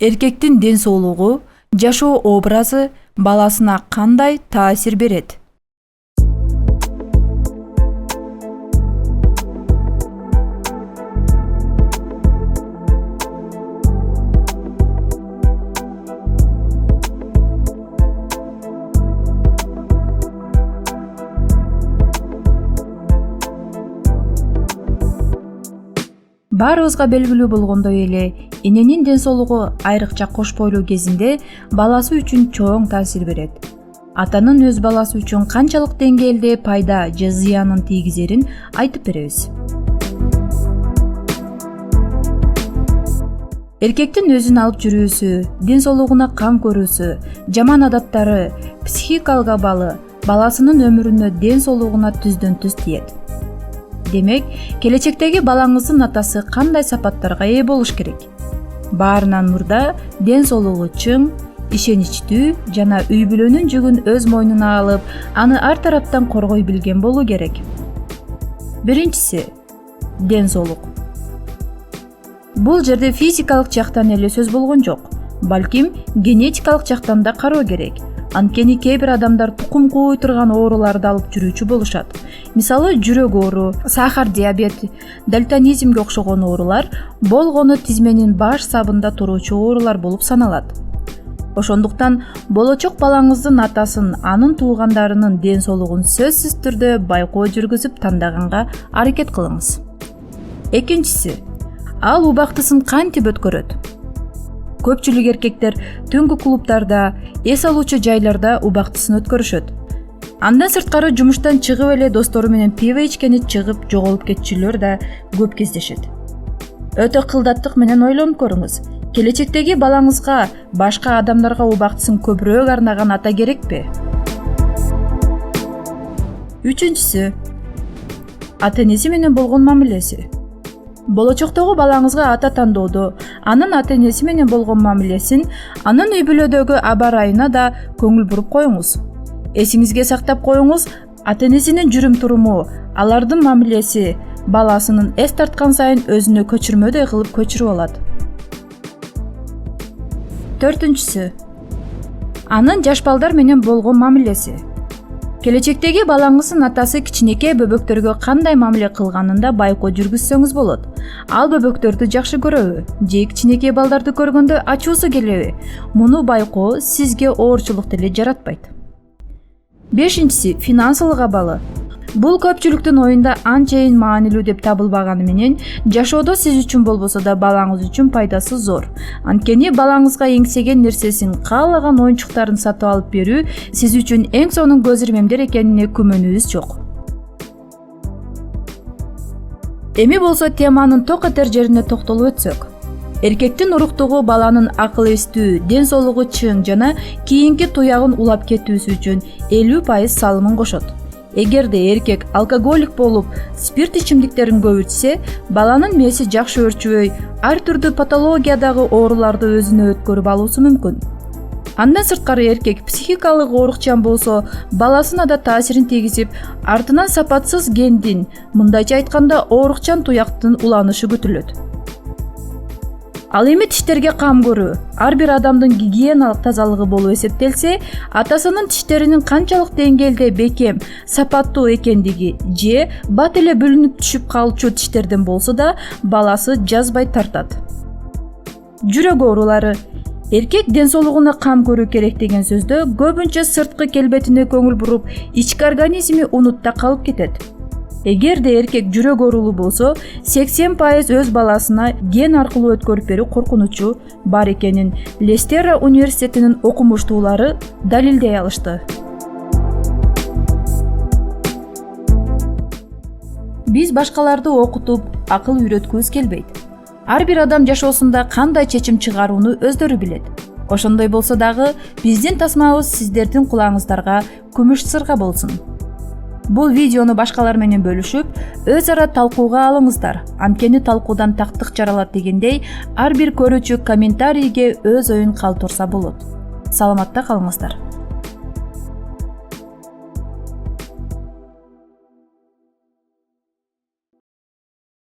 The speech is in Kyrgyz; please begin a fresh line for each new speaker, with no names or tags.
Эркектин ден соолугу, жашоо образы баласына кандай таасир берет? Баарыбызга белгилүү болгондой эле, эненин ден соолугу айрыкча кош бойлуу кезинде баласы үчүн чоң таасир берет. Атанын өз баласы үчүн канчалык деңгээлде пайда же зыянын тийгизерин айтып беребиз. Эркектин өзүн алып жүрүүсү, ден соолугуна кам көрүүсү, жаман адаттары психикалык абалы баласынын өмүрүнө, ден соолугуна түздөн түз тиет. Демек, келечектеги балаңыздын атасы кандай сапаттарга ээ болуш керек? Баарынан мурда ден соолугу чың, ишеничтүү жана үй бүлөнүн жүгүн өз мойнуна алып, аны ар тараптан коргой билген болуу керек. Биринчиси — ден соолук. Бул жерде физикалык жактан эле сөз болгон жок, балким генетикалык жактан да кароо керек. Анткени кээ бир адамдар тукум кууй турган ооруларды алып жүрүүчү болушат. Мисалы, жүрөк оору, сахар диабет, дальтонизмге окшогон оорулар болгону тизменин баш сабында туруучу оорулар болуп саналат. Ошондуктан болочок балаңыздын атасын, анын туугандарынын ден соолугун сөзсүз түрдө байкоо жүргүзүп тандаганга аракет кылыңыз. Экинчиси, ал убактысын кантип өткөрөт? Көпчүлүк эркектер түнкү клубтарда, эс алуучу жайларда убактысын өткөрүшөт. Андан сырткары жумуштан чыгып эле достору менен пиво ичкени чыгып жоголуп кетчүлөр да көп кездешет. Өтө кылдаттык менен ойлонуп көрүңүз. Келечектеги балаңызга башка адамдарга убактысын көбүрөөк арнаган ата керекпи? Үчүнчүсү, ата-энеси менен болгон мамилеси. Болочоктогу балаңызга ата тандоодо анын ата-энеси менен болгон мамилесин, анын үй бүлөдөгү аба ырайына да көңүл буруп коюңуз. Эсиңизге сактап коюңуз, ата-энесинин жүрүм-туруму, алардын мамилеси баласынын эс тарткан сайын өзүнө көчүрмөдөй кылып көчүрүп алат. Төртүнчүсү, анын жаш балдар менен болгон мамилеси. Келечектеги балаңыздын атасы кичинекей бөбөктөргө кандай мамиле кылганында байкоо жүргүзсөңүз болот. Ал бөбөктөрдү жакшы көрөбү же кичинекей балдарды көргөндө ачуусу келеби? Муну байкоо сизге оорчулук деле жаратпайт. Бешинчиси, финансылык абалы. Бул көпчүлүктүн оюнда анчайын маанилүү деп табылбаганы менен, жашоодо сиз үчүн болбосо да балаңыз үчүн пайдасы зор. Анткени балаңызга эңсеген нерсесин, каалаган оюнчуктарын сатып алып берүү сиз үчүн эң сонун көз ирмемдер экенине күмөнүбүз жок. Эми болсо теманын ток этер жерине токтолуп өтсөк. Эркектин уруктугу баланын акыл эстүү, ден соолугу чың жана кийинки туягын улап кетүүсү үчүн 50% салымын кошот. Эгерде эркек алкоголик болуп, спирт ичимдиктерин көп ичсе, баланын мээси жакшы өрчүбөй, ар түрдүү патологиядагы ооруларды өзүнө өткөрүп алуусу мүмкүн. Андан сырткары эркек психикалык оорукчан болсо, баласына да таасирин тийгизип, артынан сапатсыз гендин, мындайча айтканда оорукчан туяктын уланышы күтүлөт. Ал эми тиштерге кам көрүү, ар бир адамдын гигиеналык тазалыгы болуп эсептелсе, атасынын тиштеринин канчалык деңгээлде бекем, сапаттуу экендиги же бат эле бүлүнүп түшүп калчу тиштерден болсо да баласы жазбай тартат. Жүрөк оорулары. Эркек ден соолугуна кам көрүү керек деген сөздө көбүнчө сырткы келбетине көңүл буруп, ички организми унутта калып кетет. Эгерде эркек жүрөк оорулуу болсо, 80% өз баласына ген аркылуу өткөрүп берүү коркунучу бар экенин Лестер университетинин окумуштуулары далилдей алышты. Биз башкаларды окутуп, акыл үйрөткүбүз келбейт. Ар бир адам жашоосунда кандай чечим чыгарууну өздөрү билет. Ошондой болсо дагы биздин тасмабыз сиздердин кулаңыздарга күмүш сырга болсун. Бул видеону башкалар менен бөлүшүп, өз ара талкууга алыңыздар. Анткени талкуудан тактык жаралат дегендей, ар бир көрүүчү комментарийге өз оюн калтырса болот. Саламатта калыңыздар.